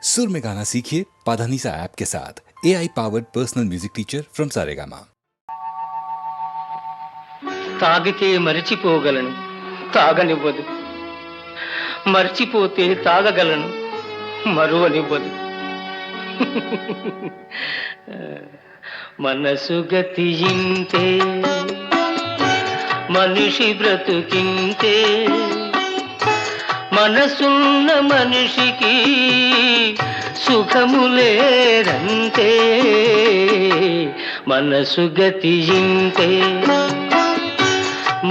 सुर में गाना सीखिए पाधानीसा ऐप के साथ AI powered personal music teacher from Saregama. తాగితే మరిచిపోగలను తాగనివ్వదు, మర్చిపోతే తాగగలను మరువనివ్వదు. మనసు గతియింతే మనిషి బ్రతుకింతే, మనసున్న మనిషికి సుఖములేరంతే. మనసు గతియింతే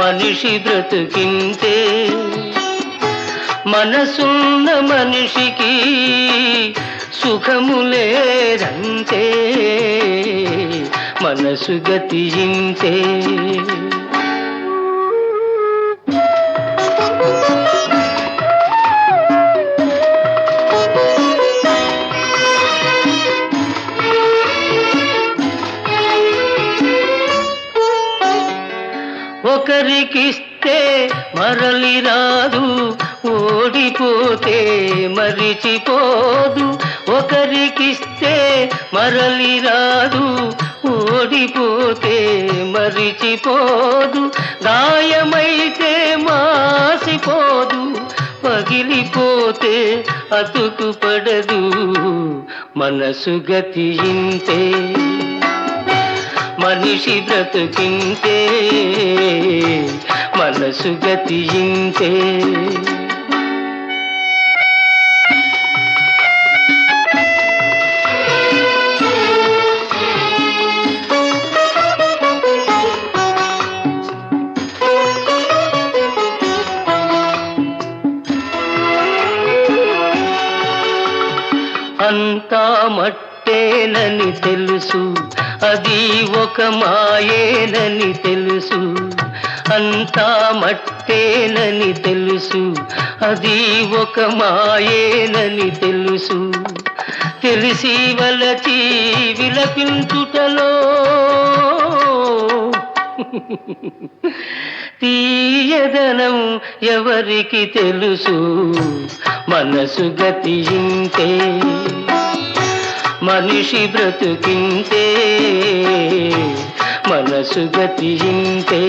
మనిషి బ్రతుకింతే, మనసున్న మనిషికి సుఖములేరంతే. మనసు గతియింతే. ఒకరికిస్తే మరలి రాదు, ఓడిపోతే మరిచిపోదు. ఒకరికిస్తే మరలి రాదు, ఓడిపోతే మరిచిపోదు. గాయమైతే మాసిపోదు, పగిలిపోతే అతుకుపడదు. మనసు గతియింతే మనిషి బ్రతుకింతే, మనసు గతియింతే. అంతా మట్టేనని తెలుసు, అది ఒక మాయేనని తెలుసు. అంతా మట్టేనని తెలుసు, అది ఒక మాయేనని తెలుసు. తెలిసి వలచి విలపించుటలో తీయదనం ఎవరికి తెలుసు. మనసు గతియింతే మనిషి బ్రతుకింతే, మనసు గతియింతే.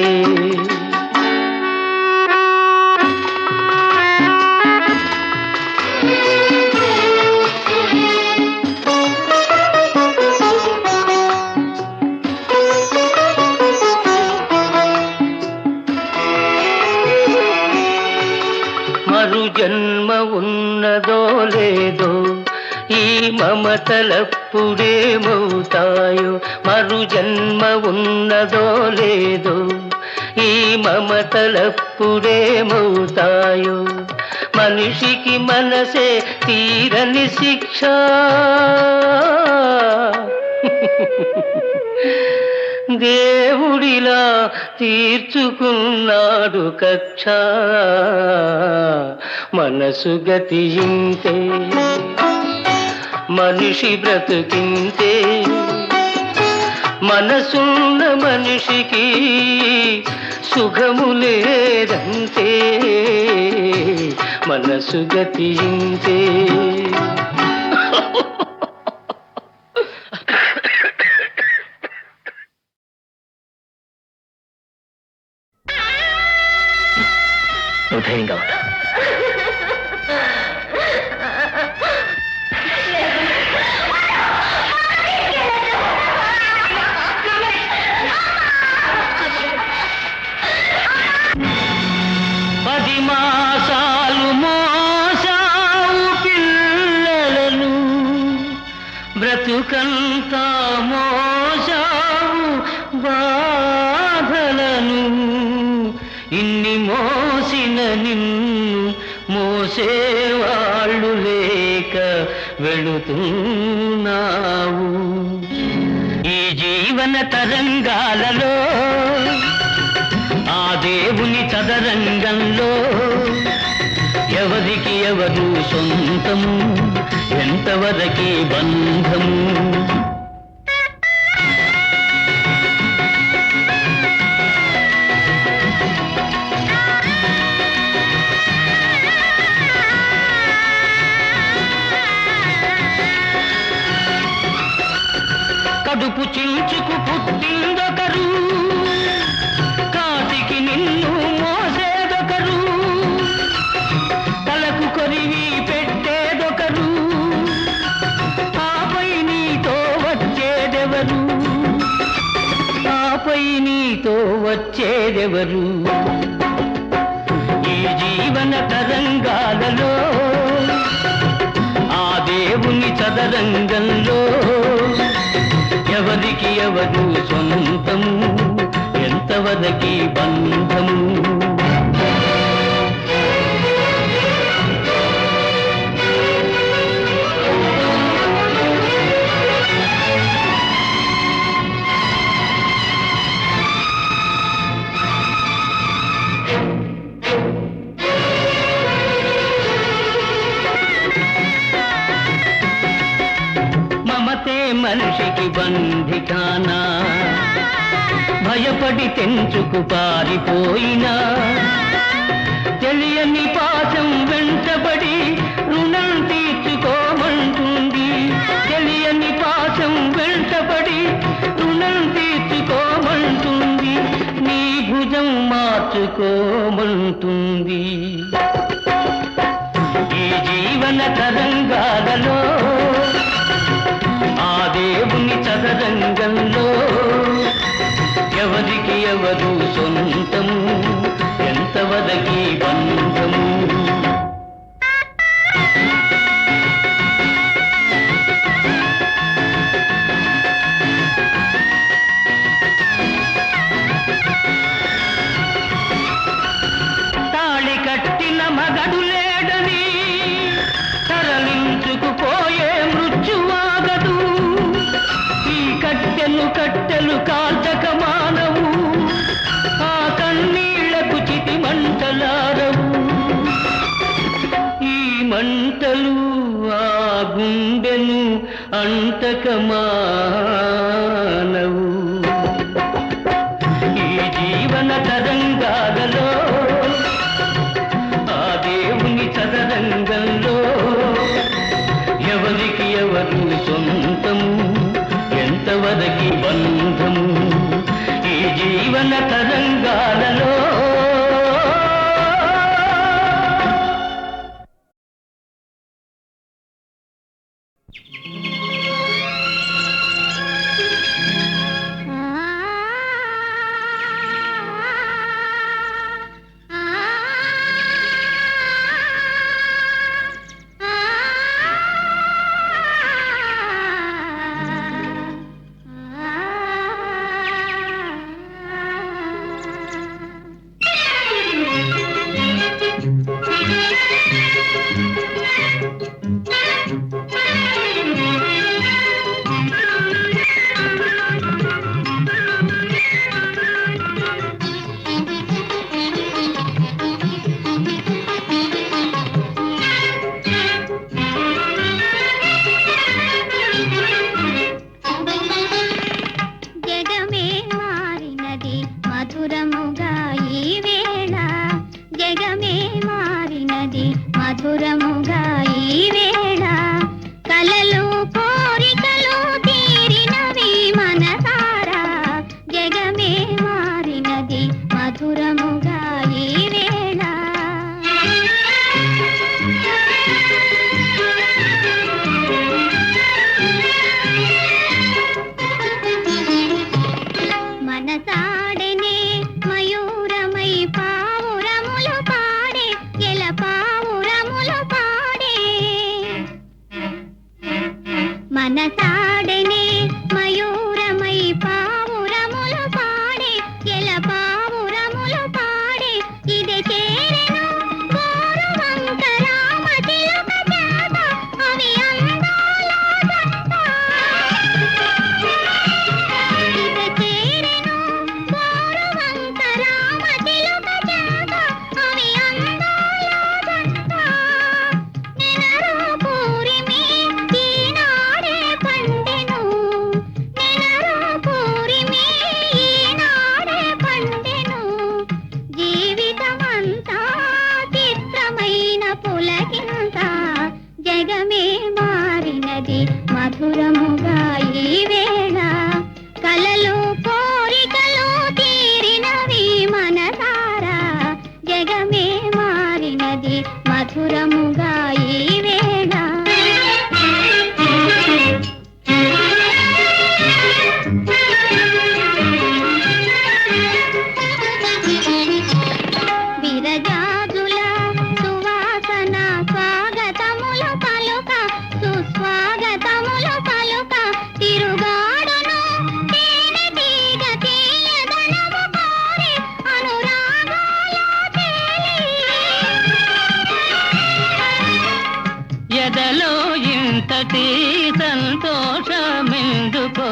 మరు జన్మ ఉన్నదో లేదో, ఈ మమతలప్పుడేమవుతాయో. మరు జన్మ ఉన్నదో లేదో, ఈ మమతలప్పుడేమవుతాయో. మనిషికి మనసే తీరని శిక్ష, దేవుడిలా తీర్చుకున్నాడు కక్ష. మనసు గతియింతే మనిషి బ్రతుకింతే, మనసున్న మనిషికి సుఖములేరంతే. మనసు గతియింతే. ధైర్యంగా ఉంటా. పది మాసాలు మోసావు పిల్లలను, బ్రతుకంతా మోసావు బాధలను. ఇన్ని మోసిన నిన్ను మోసేవాళ్ళు లేక వెళుతున్నావు. ఈ జీవన తరంగాలలో, ఆ దేవుని చదరంగంలో ఎవరికి ఎవరు సొంతము, ఎంతవరకే బంధము. కడుపు చించుకు పుట్టిందొకరు, కాటికి నిన్ను మోసేదొకరు, తలకు కొరివి పెట్టేదొకరు, ఆపై నీతో వచ్చేదెవరు, ఆపై నీతో వచ్చేదెవరు? ఈ జీవన తరంగాలలో ఆ దేవుని చదరంగంలో ఎవరికి ఎవరు సొంతము, ఎంతవరకి బంధము? మమతే మనిషికి బంధికానా, భయపడి తెంచుకు పారిపోయినా, తెలియని పాశం వెంటబడి రుణం తీర్చుకోమంటుంది, తెలియని పాశం వెంటబడి రుణం తీర్చుకోమంటుంది, నీ భుజం మార్చుకోమంటుంది. ఈ జీవన తరంగాలలో ఆ దేవుని చదరంగంలో ఎవరికి ఎవరు సొంతము, ఎంతవరకి బంధము? తాళి కట్టిన మగడు లేడని తరలించుకుపోయే మృత్యువాగదు, ఈ కట్టెలు కట్టెలు కాల్చక మానవు, ఆ కన్నీళ్లకు చితి మంటలారవు, ఈ మంటలు ఆ గుండెను అంటక మానవు. ఈ జీవన తరంగాలలో ఆ దేవుని చదరంగంలో ఎవరికి ఎవరు సొంతము, ఎంతవరకి బంధము? ఈ జీవన తరంగాలలో మధురముగా ఈ వేళ కలలు కోరికలు తీరినవి మనసారా, జగమే మారినది మధురముగా ఈ వేళ. మనసాడనే మయూరమై పావురములు పాడే, ఎల పావురములు పాడే. మనసాడనే మయూరమై పావురములు పాడే, ఎల పావురములు పాడే. ఇది చేరెను గోరువంక రామ చిలుక చేత, అవి అందాల జంట. ఇది చేరెను గోరువంక రామ చిలుక చేత, అవి అందాల జంట. నెనరు పూరిమి ఈనాడే పండెను, నెనరు పూరిమి ఈనాడే పండెను. జీవితమంతా చిత్రమైన పులకింత, జగమే మారినది మధురముగా ఈ వేళ. ఇంతటి సంతోషమెందుకో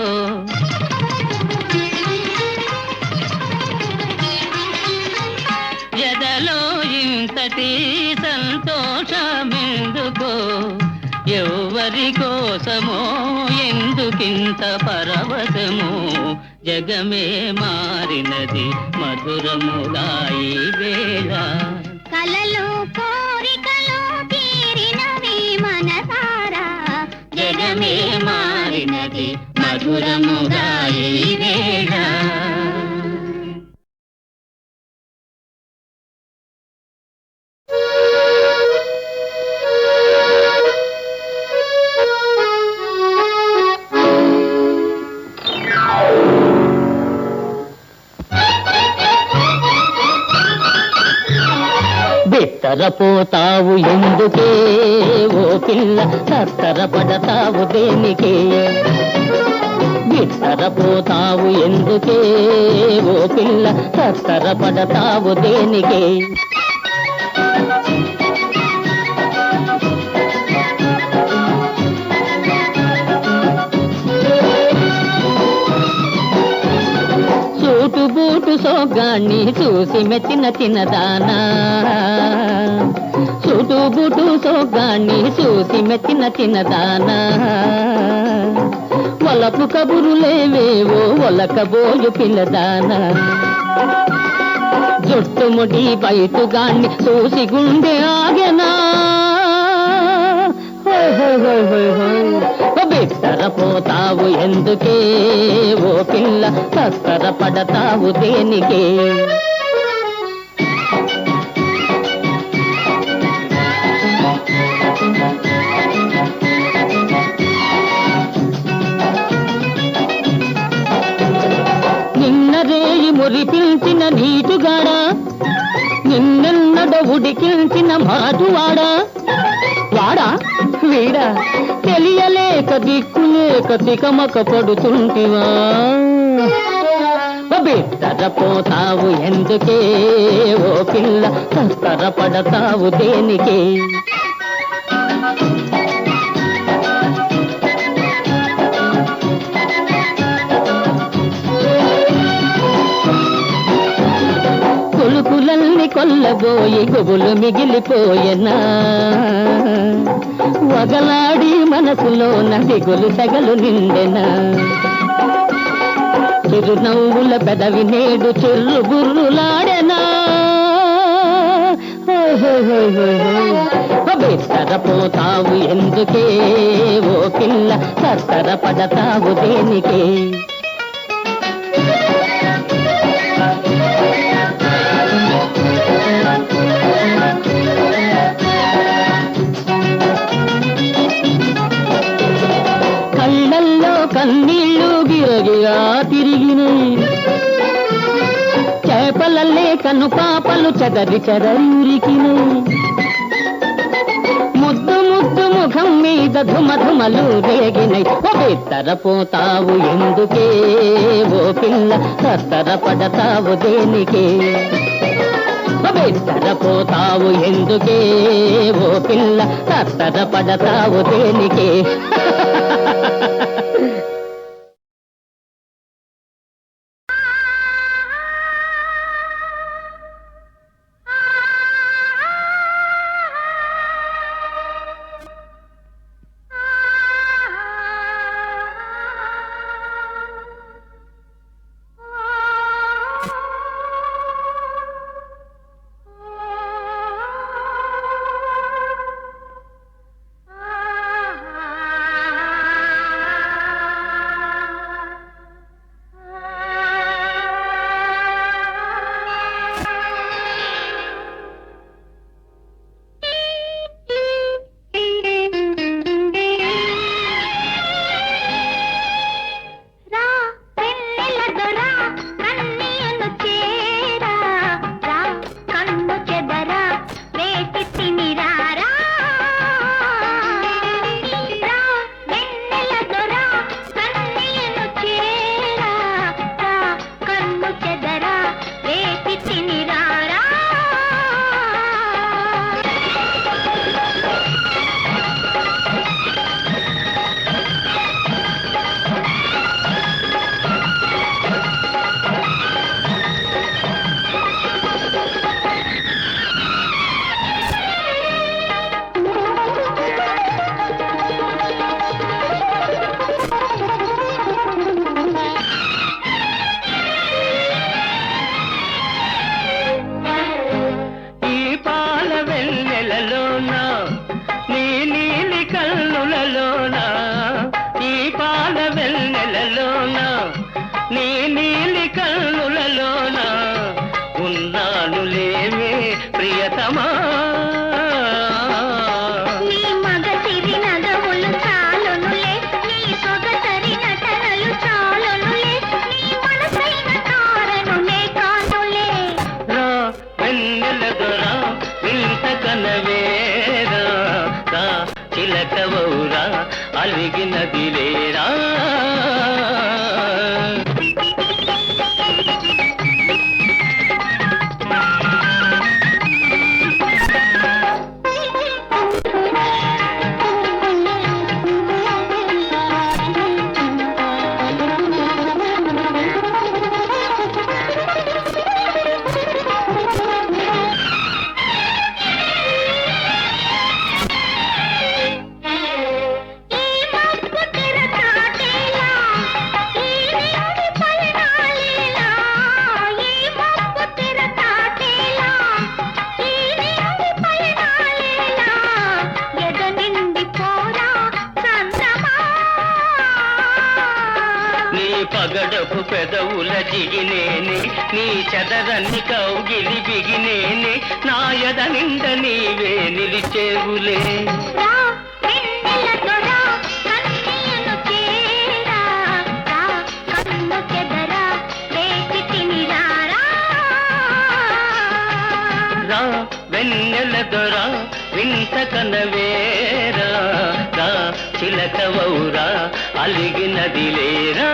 ఎదలో ఇంతటి సంతోషమెందుకో ఎవరి కోసమో ఎందుకింత పరవశమో జగమే మారినది మధురముగా ఈ వేళ కలలు కోరికలు తీరినవి మనసారా జగమే మారినది మధురముగా ఈ వేళ బిత్తరపోతావు ఎందుకే ఓ పిల్ల తత్తరపడతావు దేనికే బిత్తరపోతావు ఎందుకే ఓ పిల్ల తత్తరపడతావు దేనికే బూటు సోగాన్ని చూసి మెచ్చిన చిన్నదానా చుటూ బూటు సోగాన్ని చూసి మెచ్చిన చిన్నదానా వలపు కబురులేవేవో ఒలకబోయు పిల్లదానా జుట్టుముడి బయటుగాన్ని చూసి గుండె ఆగెనా బిత్తరపోతావు ఎందుకే ఓ పిల్ల తత్తరపడతావు దేనికే నిన్న రేయి మురిపించిన నీటుగాడా నిన్నెన్నడ ఉడికించిన మాటువాడా వాడా వీడా తెలియలేక దిక్కులేక తికమక పడుతుంటివా బిత్తరపోతావు ఎందుకే ఓ పిల్ల తత్తరపడతావు దేనికే కొలుకులల్ని కొల్లబోయి గుబులు మిగిలిపోయెనా వగలాడి మనసులో దిగులు సగలు నిండెనా చిరునవ్వుల పెదవి నేడు చిర్రు బుర్రులాడెనా బిత్తరపోతావు ఎందుకే ఓ పిల్ల తత్తరపడతావు దేనికే కళ్ళల్లో కన్నీళ్ళు గిరగిరా తిరిగినాయి చేపలల్లే కను పాపలు చెదరి చెదరికినాయి ముద్దు ముద్దు ముఖం మీద ధుమధుమలు రేగినాయి బిత్తరపోతావు ఎందుకే ఓ పిల్ల తత్తరపడతావు దేనికే బిత్తరపోతావు ఎందుకే ఓ పిల్ల తత్తరపడతావు దేనికే ఆ అలిగినది లేరా పగడపు పెదవుల జిగినేనే నీ చదరన్ని కౌగిలి బిగినేనే నాయద నింద నీవే నిలిచేవులే రా వెన్నెల దొరా వింత కనవేరా రా చిలకవౌరా అలిగినది లేరా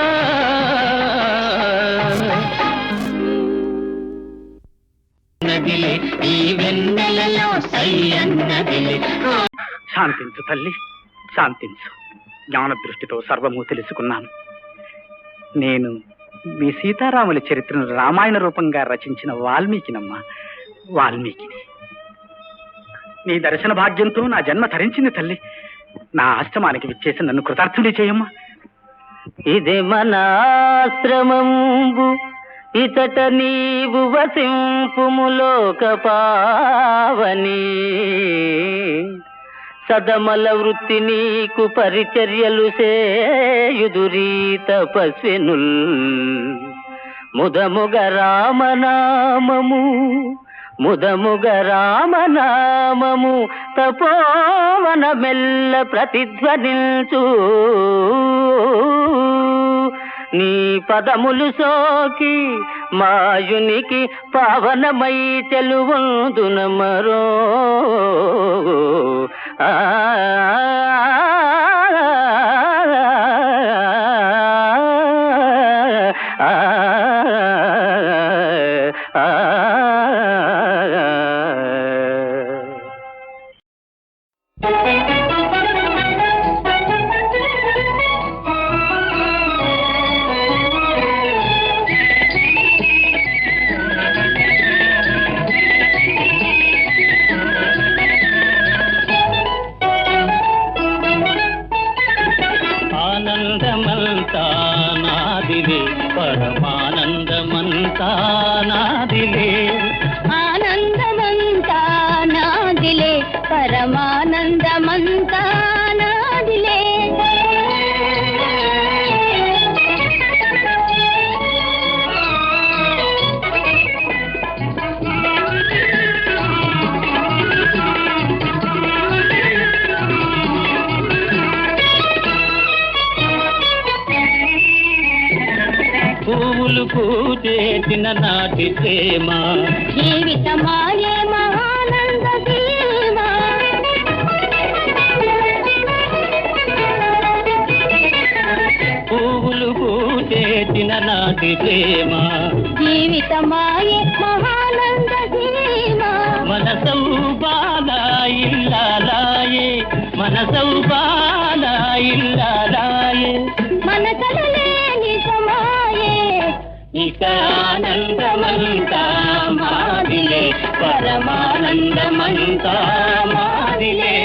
నదిలే ఈ వెన్నెలలో సయ్యన్నదిలే. శాంతించు తల్లి, శాంతించు. జ్ఞాన దృష్టితో సర్వము తెలుసుకున్నాను. నేను మీ సీతారాముల చరిత్రను రామాయణ రూపంగా రచించిన వాల్మీకినమ్మా, వాల్మీకిని. నీ దర్శన భాగ్యంతో నా జన్మ ధరించింది తల్లి. నా ఆశ్రమానికి విచ్చేసి నన్ను కృతార్థుని చేయమ్మా. ఇది మనాశ్రమంబు ఇతట నీవు వసింపుములోక పావని సదమల వృత్తి నీకు పరిచర్యలు సేయుదురీ తపస్వినుల్ ముదముగ రామనామము ముదముగ రామనామము తపోవన మెల్ల ప్రతిధ్వనిల్చు నీ పదములు సోకి మాయునికి పావనమై చెలువందున మరో ఆనందమంతా నాదిలే పరమానందమంతా నాదిలే ఆనందమంతా నాదిలే పరమానందమంతా నాదిలే పువ్వులు పూచేసిన నాటి ప్రేమ జీవితమాయే మహానంద సీమ పువ్వులు పూచేసిన నాటి ప్రేమ జీవితమాయే మహానంద సీమ మనసౌ బాలా ఇల్లాలాయే మనసౌ బాలా ఇల్లాలాయే మన కలలేని సమాయే ఇక ఆనందమంతా మాదిలే పరమానందమంతా మాదిలే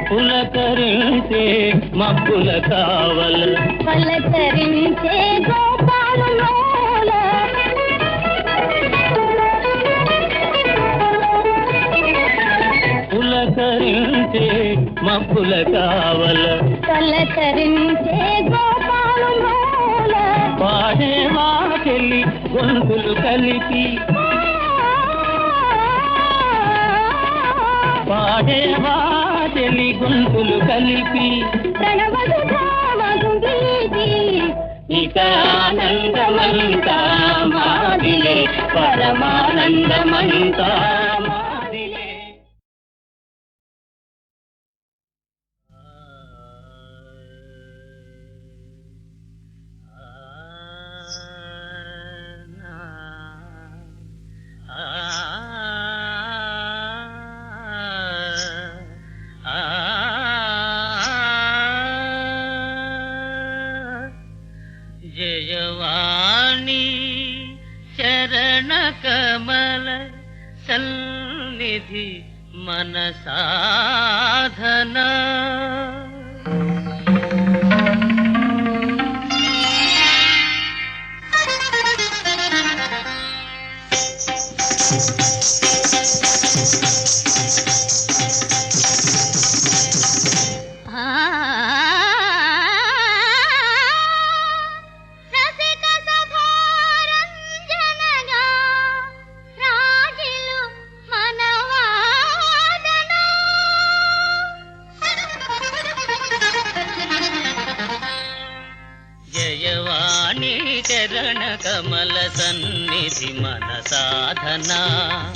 పులకరించే మబ్బుల కావల పలకరించే గోపాలలోల పులకరించే మబ్బుల కావల పలకరించే గోపాలలోల పాడే వాకెళ్ళి గొంతులు కలిపి పాడేవా చెలి గొంతులు కలిపి ప్రణవసుధామగు గీతి ఇక ఆనందమంతా మాదిలే పరమానందమంతా మాదిలే. జయవాణి చరణ కమల సన్నిధి మన సాధన రసిక సభారంజనగా రాజిలు మనవాదన జయవాణి చరణ కమల సన్నిధి మన సాధన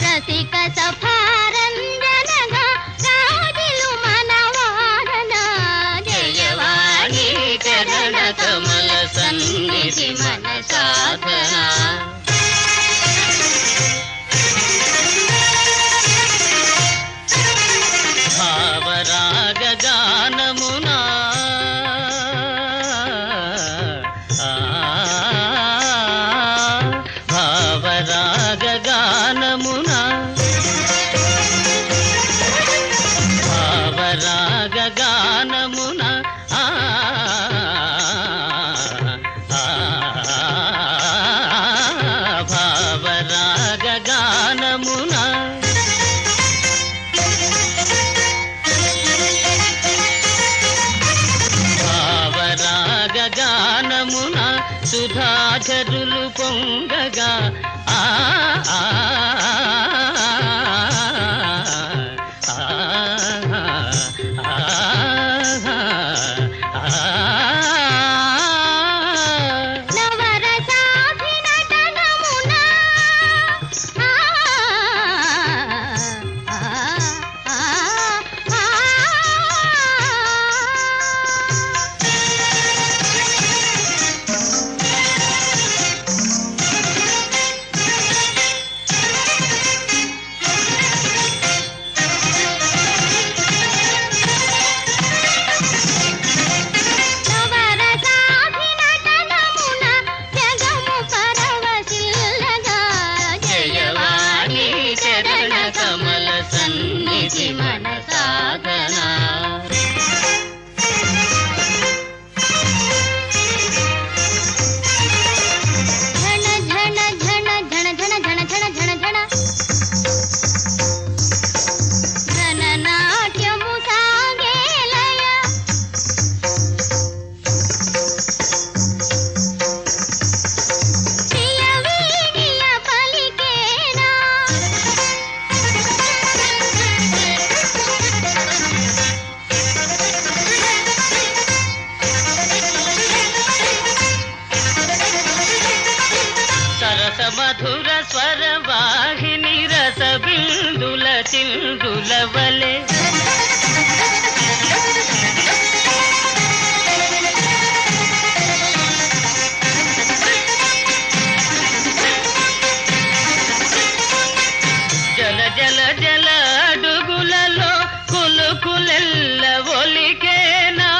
రసిక సభారంజనగా రాజిలు మనవాదన జయవాణి చరణ కమల సన్నిధి మన సాధన భావరాగ గానమునా భావరాగ గానమునా భావరాగ గానమునా భావరాగ గానమునా భావరాగ గానమున సుధాచరులు పొంగగా ఆ ఆ నవరసాభినటనమున నవరసాభినటనమున జగము పరవశిల్లగా జయవాణి చరణ కమల సన్నిధి మన సాధన ఝణ ఝణ ఝణ ఝణ ఝణ ఝణ ఝణ ఝణ ఝణ ఘననాట్యము సాగేలయ ప్రియ వీణియ పలికేనా సరస మధుర స్వర వాహిని రస బిందుల చిందుల వలె జల జల జల అడుగులలో కులుకులెల్ల ఒలికేనా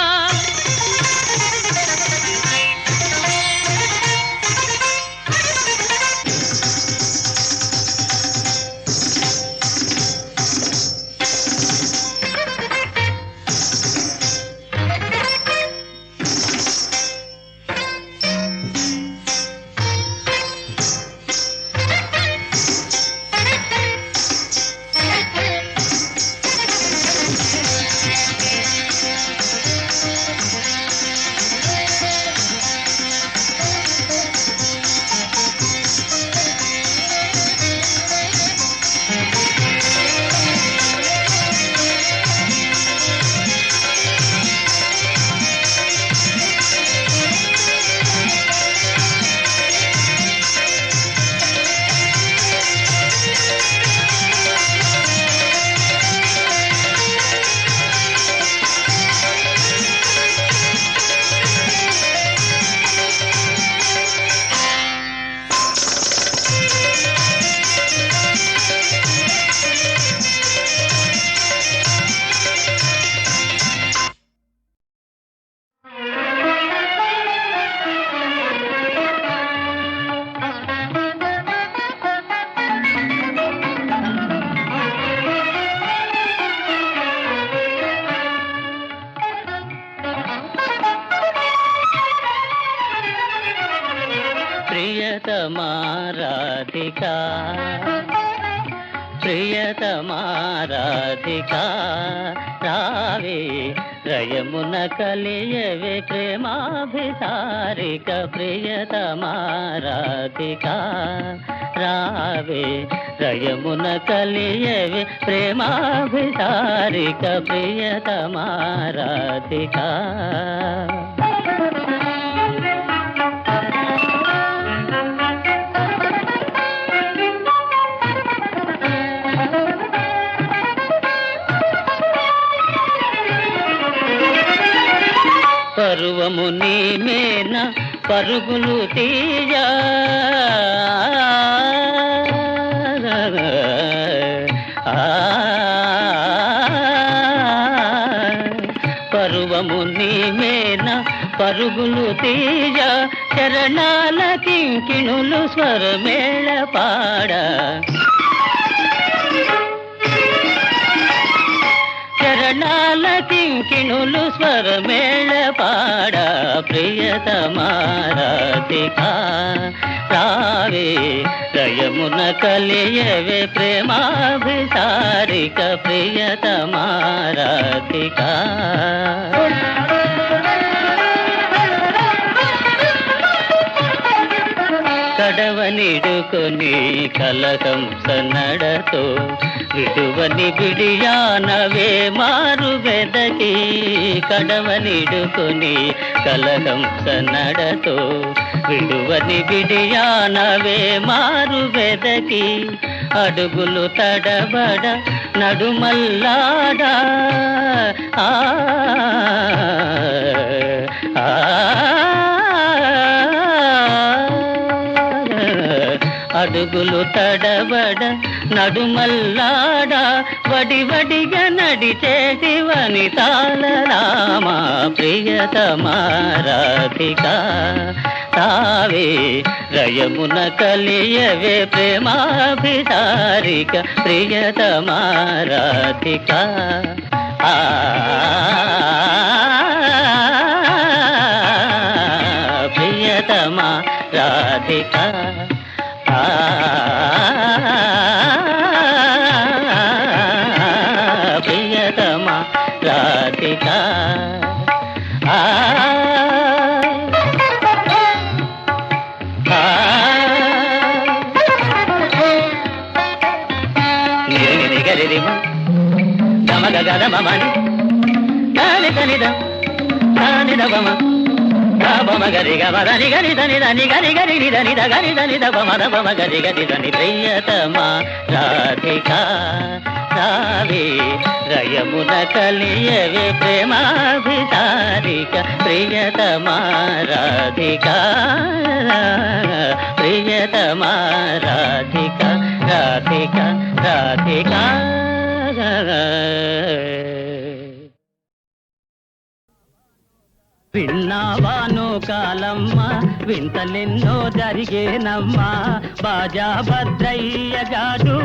ప్రియతమా రాధికా ప్రియతమా రాధికా రావే రయమున కలియవే ప్రేమాభిసారిక ప్రియతమా రాధికా రావే రయమున కలియవే ప్రేమాభిసారిక ప్రియతమా రాధికా పరువము నీ మేన పరుగులు తీయా పరువము నీ మేన పరుగులు తీయా చరణాల కింకిణులు స్వరమేళ పాడ చరణాల కింకిణులు స్వరమేళ పాడ ప్రియతమా రాధికా రావే రయమున కలియవే ప్రేమాభిసారిక ప్రియతమా రాధికా కడవనిడుకొని కలహంస నడతో విడువని బిడియానవే మారు వెదకి కడవనిడుకొని కలహంస నడతో విడువని బిడియానవే మారు వెదకి అడుగులు తడబడ నడుమల్లాడా ఆ అడుగులు తడబడ నడుమల్లాడా వడివడిగా నడిచేటి వనితాల రామా ప్రియతమా రాధికా తావే రయమున కలియవే ప్రేమాభిసారిక ప్రియతమా రాధికా ప్రియతమా రాధికా ప్రియతమా రాధికా నిరిగరిమ గమగ గదమని దాని తనిద దాని దమ బమ గరి గని గని దని దని గని గని దని గని దని బమ బమ గరి గని దని ప్రియతమా రాధికా రావే రయమున కలియవే ప్రేమాభిసారిక ప్రియతమా రాధికా ప్రియతమా రాధికా రాధికా రాధికా విన్నావాను కాలమ్మ వింతలెన్నో జరిగేనమ్మా బాజా భద్రయ్య గాడు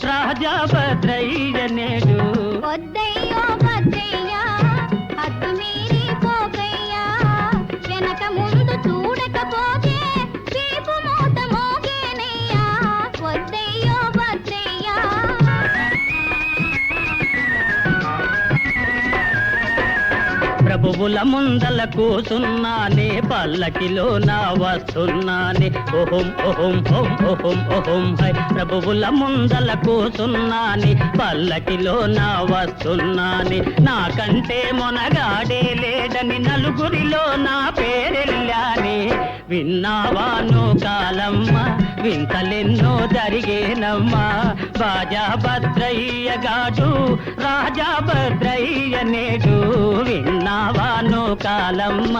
రాజా భద్రయ్య నేడు వద్దయ్యో భద్రయ్యా హద్దు మీరి పోకయ్యా వెనక ముందు చూడకపోతే వీపు మూత మోగేనయ్యా వద్దయ్యో భద్రయ్యా ప్రభువుల ముందల కూసున్నానే పల్లకిలో నా వస్తున్నానే ఓహం ఓహం ఓం ఓహం ఓహం హై ప్రభువుల ముందల కూసున్నానే పల్లకిలో నా వస్తున్నానే నాకంటే మొనగాడే లేడని నలుగురిలో నా పేరెళ్ళానే విన్నావాను కాలమ్మ వింతలెన్నో జరిగేనమ్మా బాజా భద్రయ్య గాడు రాజా భద్రయ్య నేడు విన్నావాను కాలమ్మ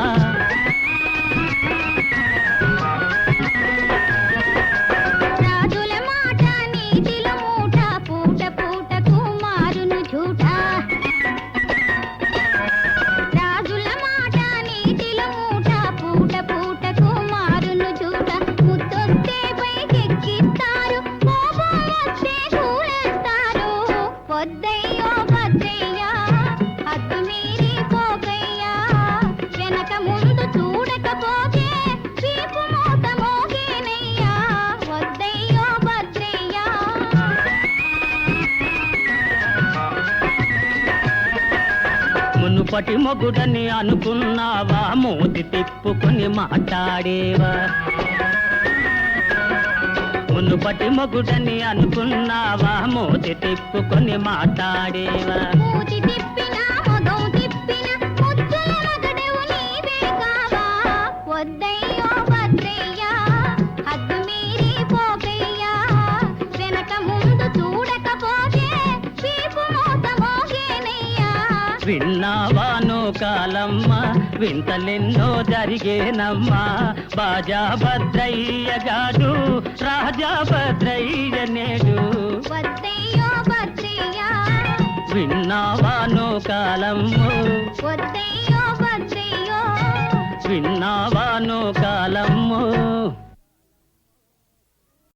రాజుల మాట నీతిల మూట పూట పూటకు మారును झूठ రాజుల మాట నీతిల మూట పూట పూటకు మారును झूठ ముద్దొస్తే పైకెక్కిస్తారు కోపం వస్తే కూలేస్తారు వద్దయ్యో భద్రయ్యా హద్దు మీరి పోకయ్యా వెనక ముందు మునుపటి మొగుడని అనుకున్నావా మూతి తిప్పుకొని మాట్లాడేవా మునుపటి మొగుడని అనుకున్నావా మూతి తిప్పుకొని మాట్లాడేవా మూతి తిప్పినా మొగం తిప్పినా ముద్దుల మగడవు నీవే కావా వద్దయ్యో భద్రయ్యా హద్దు మీరి పోకయ్యా వెనక ముందు చూడకపోతే వీపు మోత మోగేనయ్యా విన్నావాను కాలమ్మ వింతలెన్నో జరిగేనమ్మా బాజా భద్రయ్య గాడు రాజా భద్రయ్య నేడు వద్దయ్యో భద్రయ్యా విన్నావాను కాలమ్మ వద్దయ్యో భద్రయ్యో విన్నావాను కాలమ్మ